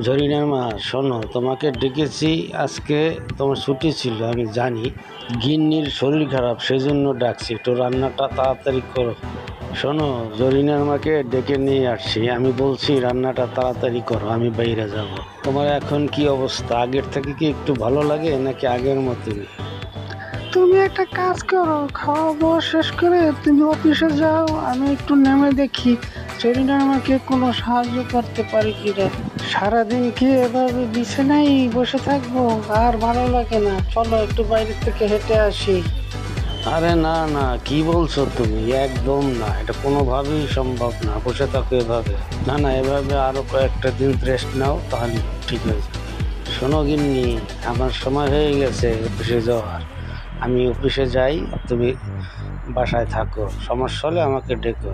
জরিনার মা, শোনো, তোমাকে ডেকেছি আজকে। তোমার ছুটি ছিল আমি জানি, গিন্নির শরীর খারাপ সেজন্য ডাকছি, একটু রান্নাটা তাড়াতাড়ি করো। শোনো, জরিনার মাকে ডেকে নিয়ে আসছি, আমি বলছি রান্নাটা তাড়াতাড়ি করো, আমি বাইরে যাব। তোমার এখন কি অবস্থা? আগের থেকে কি একটু ভালো লাগে নাকি আগের মতনই? তুমি একটা কাজ করো, খাওয়া দাওয়া শেষ করে তুমি অফিসে যাও, আমি একটু নেমে দেখি সেদিন আমাকে কোনো সাহায্য করতে পারি কিনা। সারাদিন কি এভাবে বিছানায় বসে থাকবো? আর ভালো লাগে না, চলো একটু বাইরে থেকে হেঁটে আসি। আরে না না, কি বলছো তুমি? একদম না, এটা কোনোভাবেই সম্ভব না, বসে থাকো এভাবে। না না, এভাবে আরো কয়েকটা দিন রেস্ট নাও, তাহলে ঠিক হয়ে যাবে। শোনো গিন্নি, আমার সময় হয়ে গেছে অফিসে যাওয়ার। আমি অফিসে যাই, তুমি বাসায় থাকো, সমস্যা হলে আমাকে ডেকো।